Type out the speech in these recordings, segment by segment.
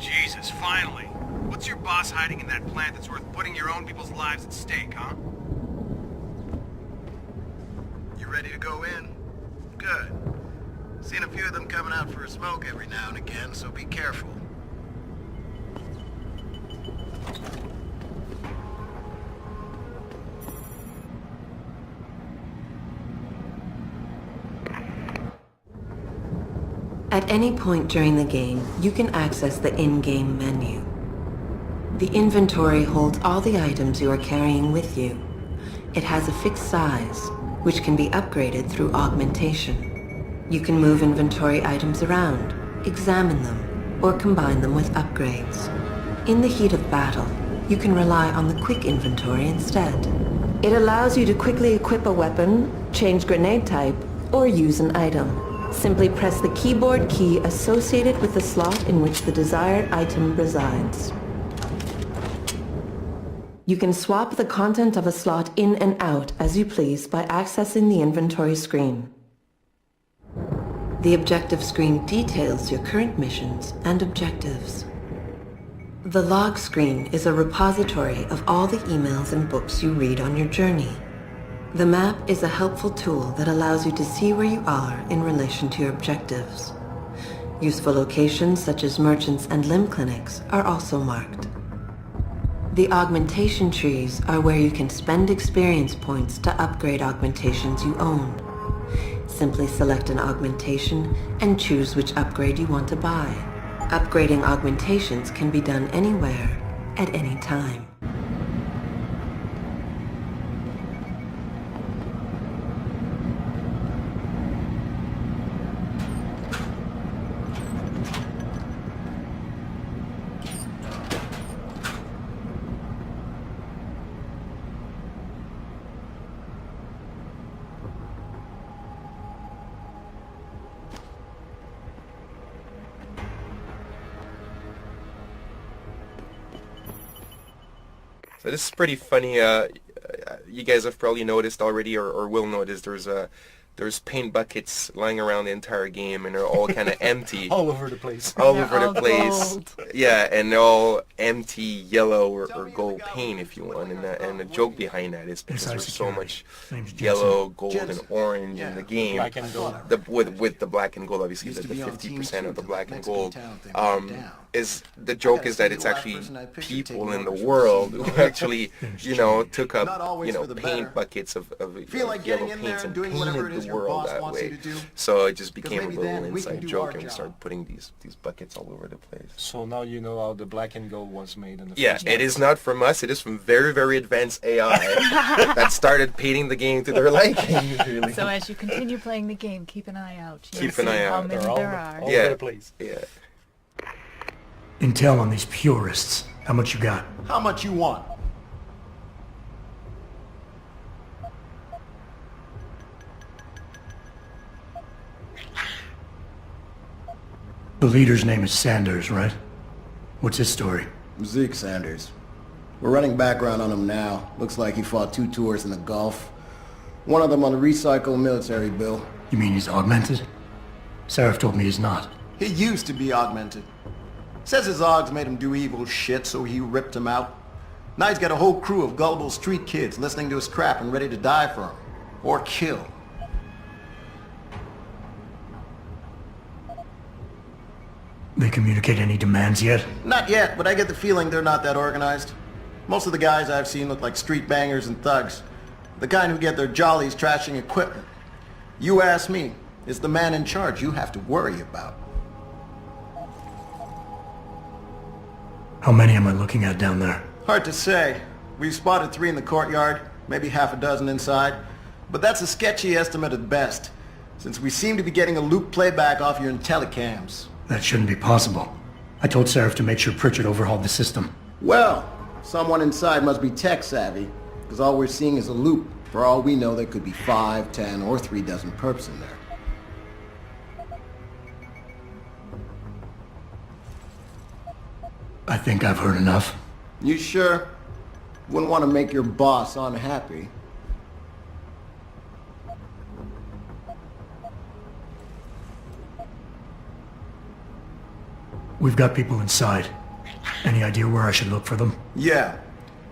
Jesus, finally. What's your boss hiding in that plant that's worth putting your own people's lives at stake, huh? You ready to go in? Good. Seen a few of them coming out for a smoke every now and again, so be careful. At any point during the game, you can access the in-game menu. The inventory holds all the items you are carrying with you. It has a fixed size, which can be upgraded through augmentation. You can move inventory items around, examine them, or combine them with upgrades. In the heat of battle, you can rely on the quick inventory instead. It allows you to quickly equip a weapon, change grenade type, or use an item. Simply press the keyboard key associated with the slot in which the desired item resides. You can swap the content of a slot in and out as you please by accessing the inventory screen. The objective screen details your current missions and objectives. The log screen is a repository of all the emails and books you read on your journey. The map is a helpful tool that allows you to see where you are in relation to your objectives. Useful locations such as merchants and limb clinics are also marked. The augmentation trees are where you can spend experience points to upgrade augmentations you own. Simply select an augmentation and choose which upgrade you want to buy. Upgrading augmentations can be done anywhere, at any time. So this is pretty funny. You guys have probably noticed already, or will notice, there's paint buckets lying around the entire game, and they're all kind of empty. All over the place. All over the place. Yeah, and they're all empty yellow or gold paint, if you want. And the joke behind that is because there's so much yellow, gold, and orange in the game. Black and gold. With the black and gold, obviously, the 50% of the black and gold. Is the joke is that it's actually people in the world who actually, took up, paint buckets of yellow paints and painted the world that way. So it just became a little inside joke, and we started putting these buckets all over the place. So now you know how the black and gold was made in the Yeah, first it is not from us. It is from very, very advanced AI that started painting the game to their liking. Really. So as you continue playing the game, keep an eye out. Keep an eye out. How many there are. All over the place. Yeah. Intel on these purists. How much you got? How much you want? The leader's name is Sanders, right? What's his story? Zeke Sanders. We're running background on him now. Looks like he fought 2 tours in the Gulf. One of them on a recycled military bill. You mean he's augmented? Sarif told me he's not. He used to be augmented. Says his augs made him do evil shit, so he ripped him out. Now he's got a whole crew of gullible street kids listening to his crap and ready to die for him. Or kill. They communicate any demands yet? Not yet, but I get the feeling they're not that organized. Most of the guys I've seen look like street bangers and thugs. The kind who get their jollies trashing equipment. You ask me, it's the man in charge you have to worry about. How many am I looking at down there? Hard to say. We've spotted 3 in the courtyard, maybe half a dozen inside. But that's a sketchy estimate at best, since we seem to be getting a loop playback off your IntelliCams. That shouldn't be possible. I told Sarif to make sure Pritchard overhauled the system. Well, someone inside must be tech savvy, because all we're seeing is a loop. For all we know, there could be 5, 10, or 3 dozen perps in there. I think I've heard enough. You sure? Wouldn't want to make your boss unhappy. We've got people inside. Any idea where I should look for them? Yeah.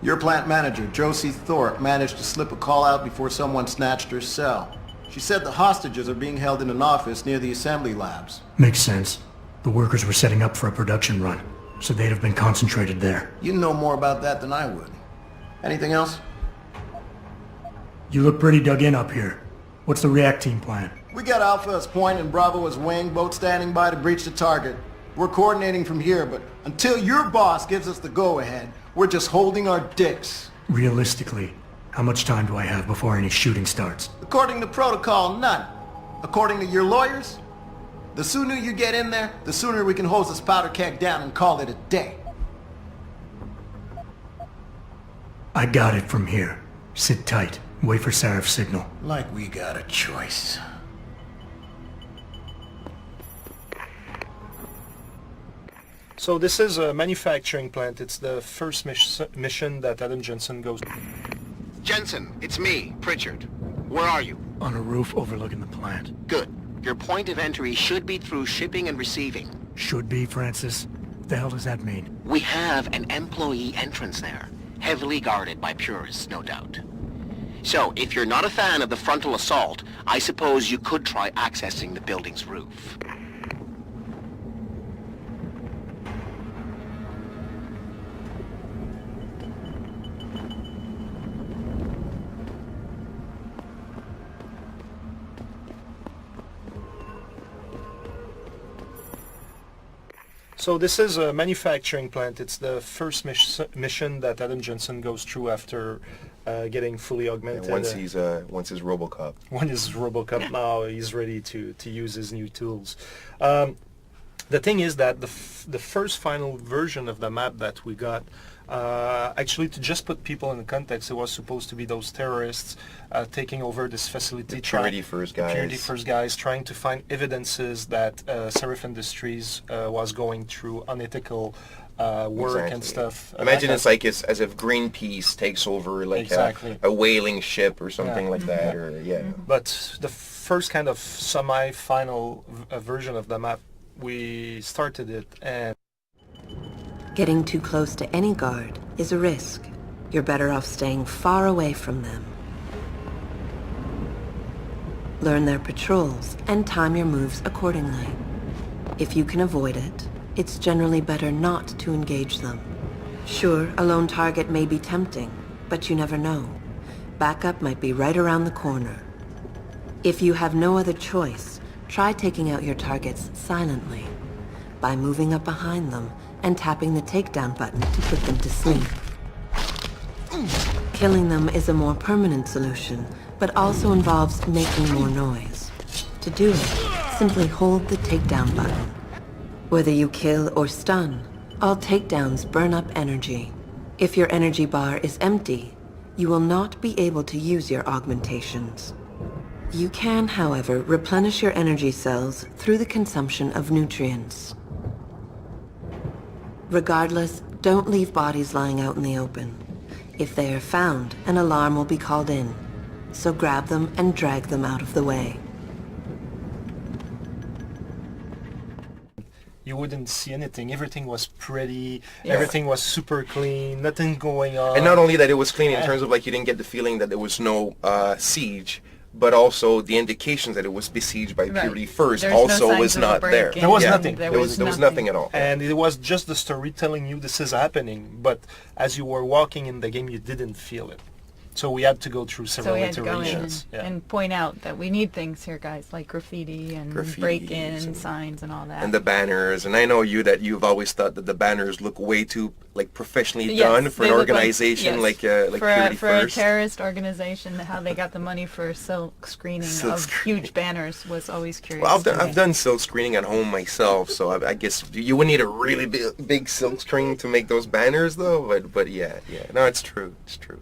Your plant manager, Josie Thorpe, managed to slip a call out before someone snatched her cell. She said the hostages are being held in an office near the assembly labs. Makes sense. The workers were setting up for a production run, so they'd have been concentrated there. You know more about that than I would. Anything else? You look pretty dug in up here. What's the react team plan? We got Alpha as point and Bravo as wing, both standing by to breach the target. We're coordinating from here, but until your boss gives us the go-ahead, we're just holding our dicks. Realistically, how much time do I have before any shooting starts? According to protocol, none. According to your lawyers, the sooner you get in there, the sooner we can hose this powder keg down and call it a day. I got it from here. Sit tight. Wait for Seraph's signal. Like we got a choice. So this is a manufacturing plant. It's the first mission that Adam Jensen goes. Jensen, it's me, Pritchard. Where are you? On a roof overlooking the plant. Good. Your point of entry should be through shipping and receiving. Should be, Francis. What the hell does that mean? We have an employee entrance there, heavily guarded by purists, no doubt. So, if you're not a fan of the frontal assault, I suppose you could try accessing the building's roof. So this is a manufacturing plant. It's the first mission that Adam Jensen goes through after getting fully augmented. And once he's RoboCop. When he's RoboCop, now he's ready to use his new tools. The thing is that the first final version of the map that we got, actually, to just put people in the context, it was supposed to be those terrorists taking over this facility. The Purity First guys. Purity First guys, trying to find evidences that Seraph Industries was going through unethical work and stuff. Imagine it's like as if Greenpeace takes over like a whaling ship or something like that. Or But the first kind of semi-final version of the map, we started it, and Getting too close to any guard is a risk. You're better off staying far away from them. Learn their patrols and time your moves accordingly. If you can avoid it, it's generally better not to engage them. Sure, a lone target may be tempting, but you never know. Backup might be right around the corner. If you have no other choice, try taking out your targets silently by moving up behind them and tapping the takedown button to put them to sleep. Killing them is a more permanent solution, but also involves making more noise. To do it, simply hold the takedown button. Whether you kill or stun, all takedowns burn up energy. If your energy bar is empty, you will not be able to use your augmentations. You can, however, replenish your energy cells through the consumption of nutrients. Regardless, don't leave bodies lying out in the open. If they are found, an alarm will be called in, so grab them and drag them out of the way. you wouldn't see anything. Everything was pretty, everything was super clean, nothing going on. And not only that, it was clean in terms of like you didn't get the feeling that there was no siege, but also the indications that it was besieged by Purity First also was not there. There was nothing. There was nothing at all. And it was just the story telling you this is happening, but as you were walking in the game, you didn't feel it. So we had to go through several iterations. And point out that we need things here, guys, like graffiti and break-in signs and all that. And the banners. And I know you've always thought that the banners look way too like professionally done for an organization like Purity First. For a terrorist organization, how they got the money for silk screening huge banners was always curious. Well, I've done silk screening at home myself, so I guess you would need a really big silk screen to make those banners, though. But yeah. No, it's true. It's true.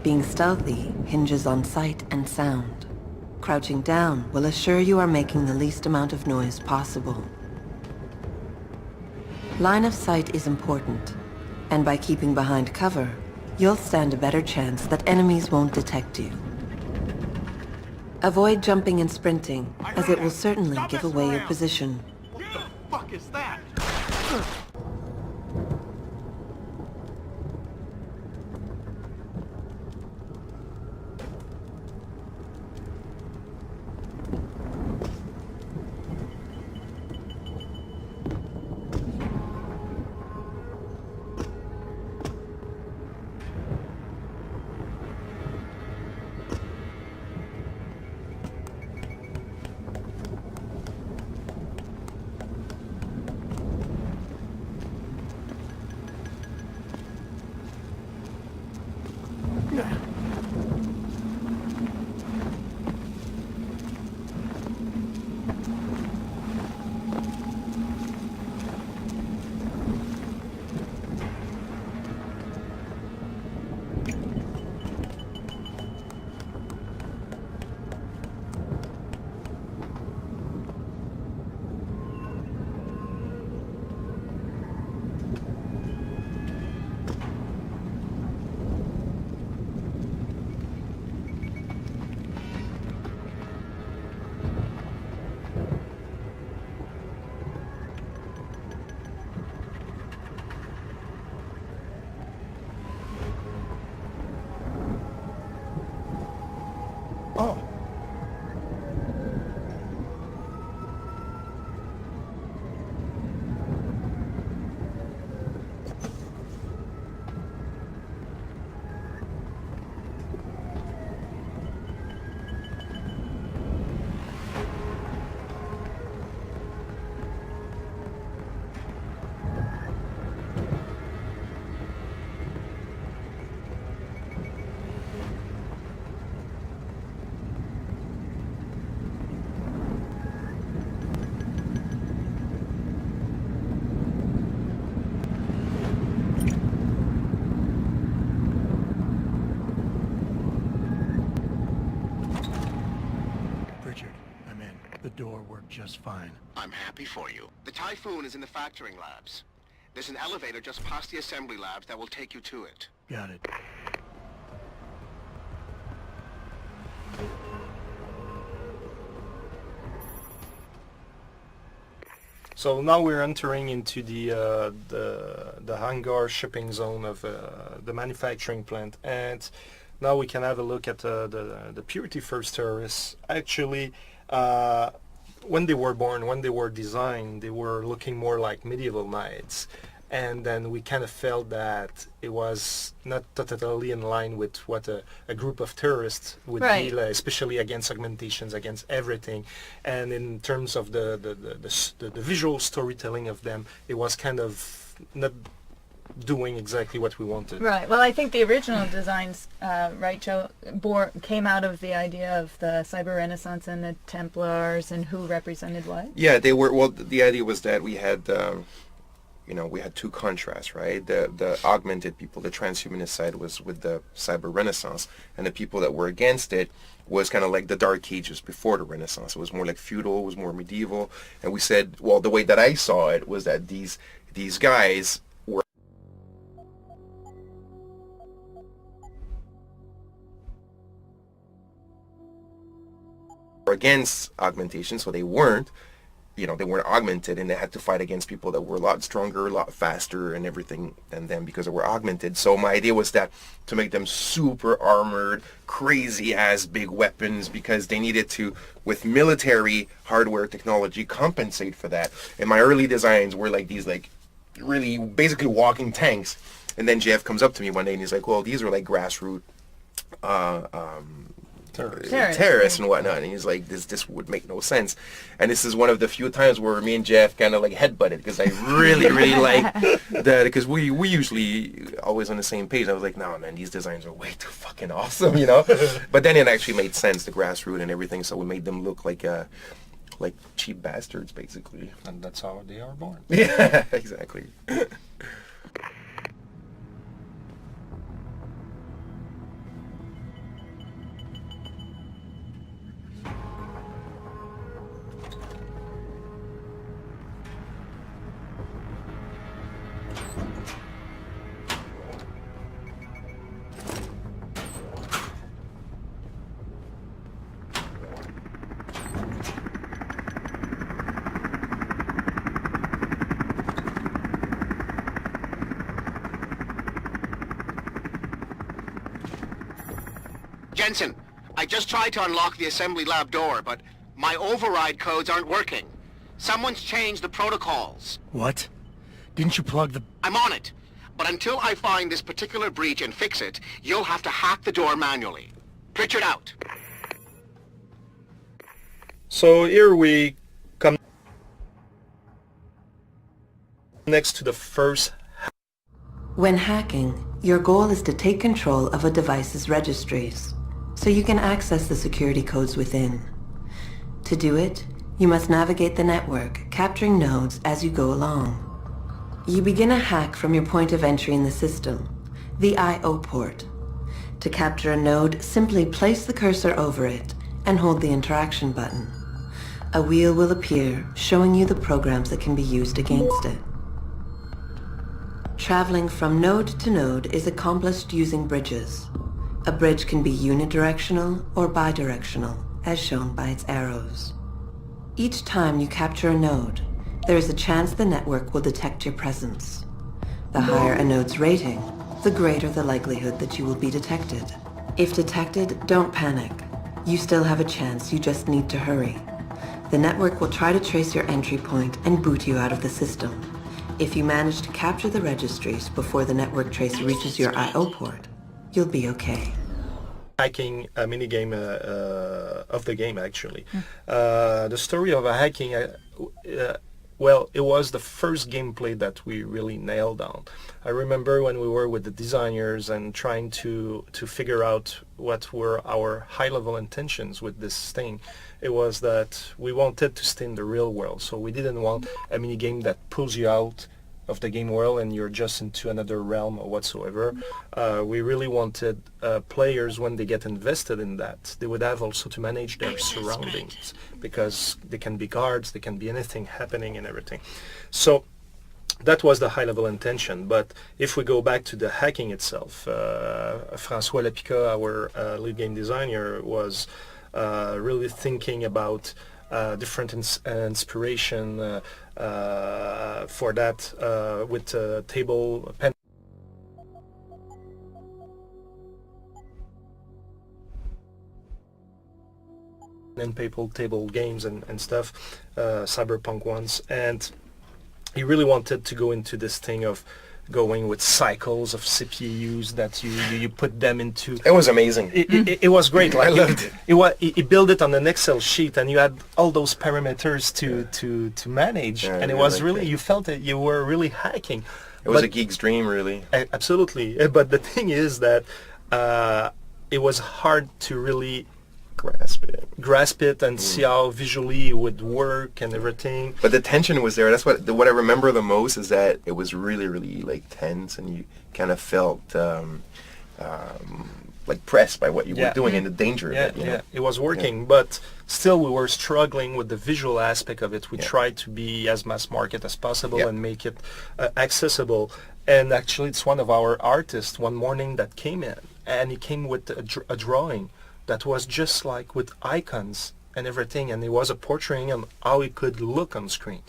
Being stealthy hinges on sight and sound. Crouching down will assure you are making the least amount of noise possible. Line of sight is important, and by keeping behind cover, you'll stand a better chance that enemies won't detect you. Avoid jumping and sprinting, as it will certainly give away your position. What the fuck is that? Oh. Richard, I'm in. The door worked just fine. I'm happy for you. The Typhoon is in the factoring labs. There's an elevator just past the assembly labs that will take you to it. Got it. So now we're entering into the hangar shipping zone of the manufacturing plant, and now we can have a look at the Purity First terrorists. Actually, when they were born, when they were designed, they were looking more like medieval knights, and then we kind of felt that it was not totally in line with what a group of terrorists would Right. be, like, especially against augmentations, against everything. And in terms of the visual storytelling of them, it was kind of not doing exactly what we wanted. Right. Well, I think the original designs, right, Joe, came out of the idea of the Cyber Renaissance and the Templars and who represented what. Yeah, they were. Well, the idea was that we had, we had two contrasts, right? The augmented people, the transhumanist side was with the cyber renaissance, and the people that were against it was kind of like the Dark Ages before the Renaissance. It was more like feudal, it was more medieval. And we said, well, the way that I saw it was that these guys were against augmentation, so they weren't augmented, and they had to fight against people that were a lot stronger, a lot faster and everything than them because they were augmented. So my idea was that to make them super armored, crazy ass big weapons, because they needed to, with military hardware technology, compensate for that. And my early designs were like these, like, really basically walking tanks. And then Jeff comes up to me one day and he's like, well, these are like grassroots terrorists and whatnot, and he's like, this would make no sense. And this is one of the few times where me and Jeff kind of like headbutted, because I really like that, because we usually always on the same page. I was like, nah man, these designs are way too fucking awesome, but then it actually made sense, the grassroots and everything, so we made them look like cheap bastards basically, And that's how they are born. yeah. Exactly. Jensen, I just tried to unlock the assembly lab door, but my override codes aren't working. Someone's changed the protocols. What? Didn't you plug the... I'm on it. But until I find this particular breach and fix it, you'll have to hack the door manually. Pritchard out. So here we come next to the first. When hacking, your goal is to take control of a device's registries, so you can access the security codes within. To do it, you must navigate the network, capturing nodes as you go along. You begin a hack from your point of entry in the system, the I/O port. To capture a node, simply place the cursor over it and hold the interaction button. A wheel will appear, showing you the programs that can be used against it. Traveling from node to node is accomplished using bridges. A bridge can be unidirectional or bidirectional, as shown by its arrows. Each time you capture a node, there is a chance the network will detect your presence. The higher a node's rating, the greater the likelihood that you will be detected. If detected, don't panic. You still have a chance, you just need to hurry. The network will try to trace your entry point and boot you out of the system. If you manage to capture the registries before the network trace reaches your I/O port, you'll be okay. Hacking a minigame of the game, actually. The story of a hacking, well, it was the first gameplay that we really nailed down. I remember when we were with the designers and trying to figure out what were our high-level intentions with this thing. It was that we wanted to stay in the real world, so we didn't want a minigame that pulls you out of the game world and you're just into another realm or whatsoever. We really wanted players, when they get invested in that, they would have also to manage their surroundings, because they can be guards, they can be anything happening and everything. So that was the high-level intention. But if we go back to the hacking itself, François Lapica, our lead game designer, was really thinking about different inspiration for that with table pen and paper table games and stuff, cyberpunk ones, and he really wanted to go into this thing of going with cycles of CPUs that you put them into. It was amazing. It was great. Like I loved it. He built it on an Excel sheet, and you had all those parameters to manage, Yeah, and it I was liked really, it. you felt that you were really hacking. It was a geek's dream, really. Absolutely. But the thing is that it was hard to really grasp it and see how visually it would work and everything. But the tension was there. That's what I remember the most, is that it was really, really like tense, and you kind of felt like pressed by what you were doing and the danger of it. You know? It was working, but still we were struggling with the visual aspect of it. We tried to be as mass market as possible and make it accessible. And actually, it's one of our artists one morning that came in, and he came with a drawing that was just like with icons and everything, and it was a portraying of how it could look on screen.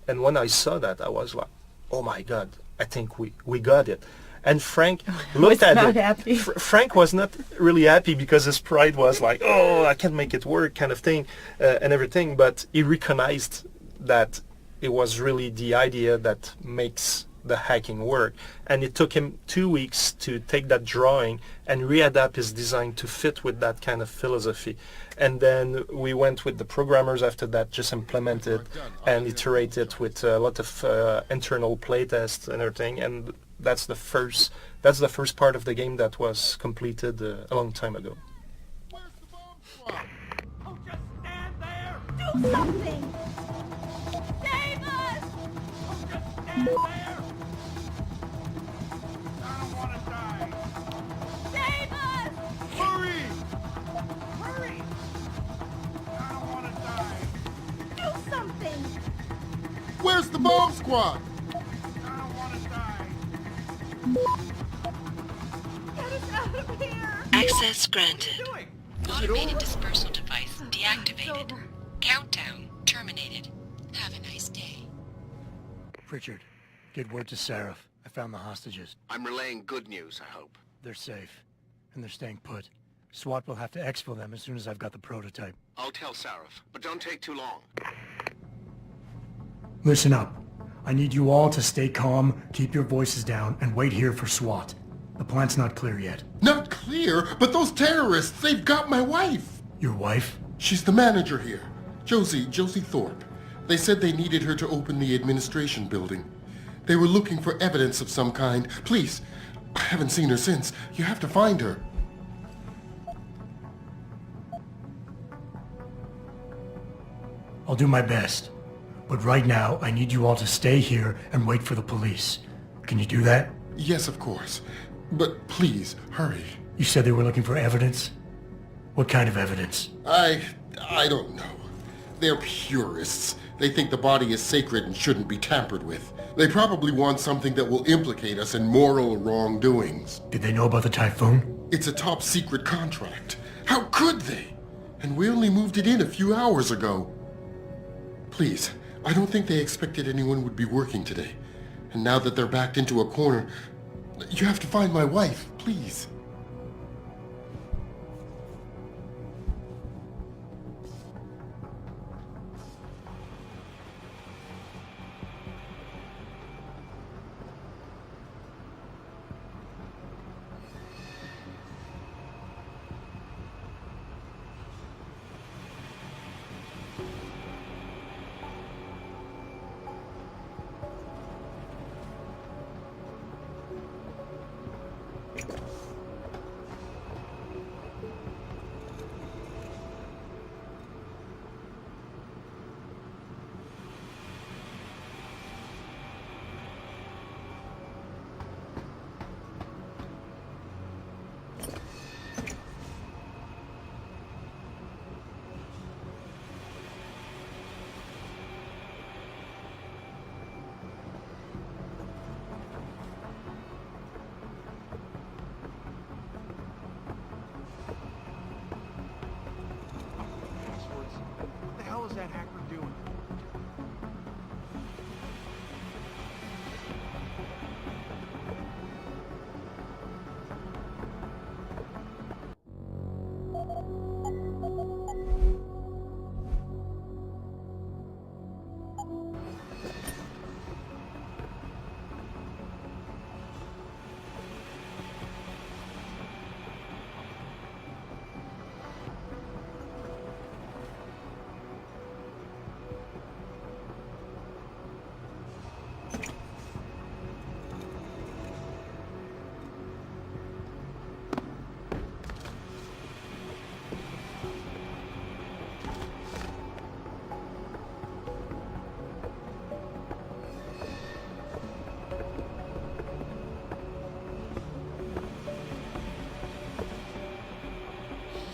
And when I saw that, I was like, oh my God, I think we got it. And Frank looked at it. Happy. Frank was not really happy, because his pride was like, oh, I can't make it work kind of thing and everything, but he recognized that it was really the idea that makes the hacking work. And it took him 2 weeks to take that drawing and readapt his design to fit with that kind of philosophy. And then we went with the programmers after that, just implement it and iterate it with a lot of internal playtests and everything. And that's the first part of the game that was completed a long time ago. Where's the bomb squad? Oh, just stand there! Do something! Save us! Oh, just stand there! I don't want to die. Save us! Hurry! Hurry! I don't want to die. Do something! Where's the bomb squad? I don't want to die. Get us out of here! Access granted. Automated dispersal device deactivated. Countdown terminated. Have a nice day. Pritchard, get word to Seraph. I found the hostages. I'm relaying good news, I hope. They're safe, and they're staying put. SWAT will have to exfil them as soon as I've got the prototype. I'll tell Sarif, but don't take too long. Listen up. I need you all to stay calm, keep your voices down, and wait here for SWAT. The plant's not clear yet. Not clear, but those terrorists, they've got my wife. Your wife? She's the manager here. Josie Thorpe. They said they needed her to open the administration building. They were looking for evidence of some kind. Please, I haven't seen her since. You have to find her. I'll do my best. But right now, I need you all to stay here and wait for the police. Can you do that? Yes, of course. But please, hurry. You said they were looking for evidence? What kind of evidence? I don't know. They're purists. They think the body is sacred and shouldn't be tampered with. They probably want something that will implicate us in moral wrongdoings. Did they know about the typhoon? It's a top secret contract. How could they? And we only moved it in a few hours ago. Please, I don't think they expected anyone would be working today. And now that they're backed into a corner, you have to find my wife, please. What the hell is that hacker doing?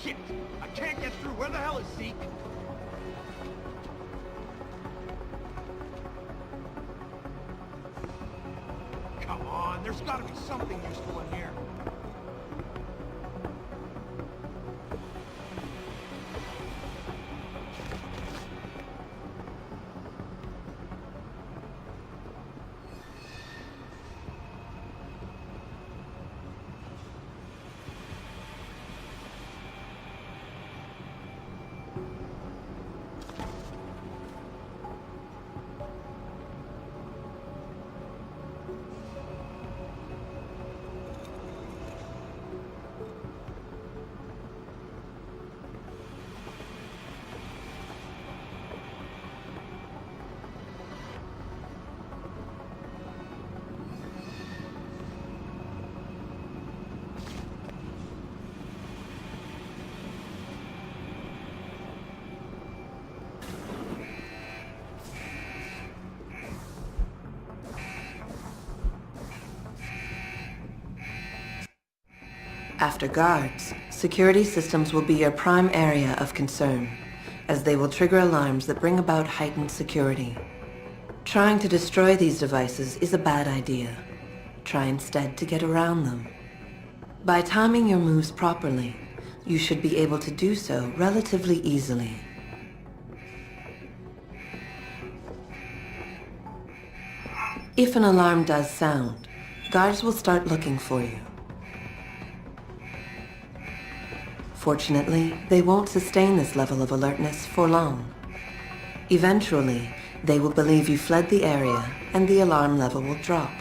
Shit! I can't get through. Where the hell is Zeke? Come on, there's gotta be something useful in here. After guards, security systems will be your prime area of concern, as they will trigger alarms that bring about heightened security. Trying to destroy these devices is a bad idea. Try instead to get around them. By timing your moves properly, you should be able to do so relatively easily. If an alarm does sound, guards will start looking for you. Fortunately, they won't sustain this level of alertness for long. Eventually, they will believe you fled the area and the alarm level will drop.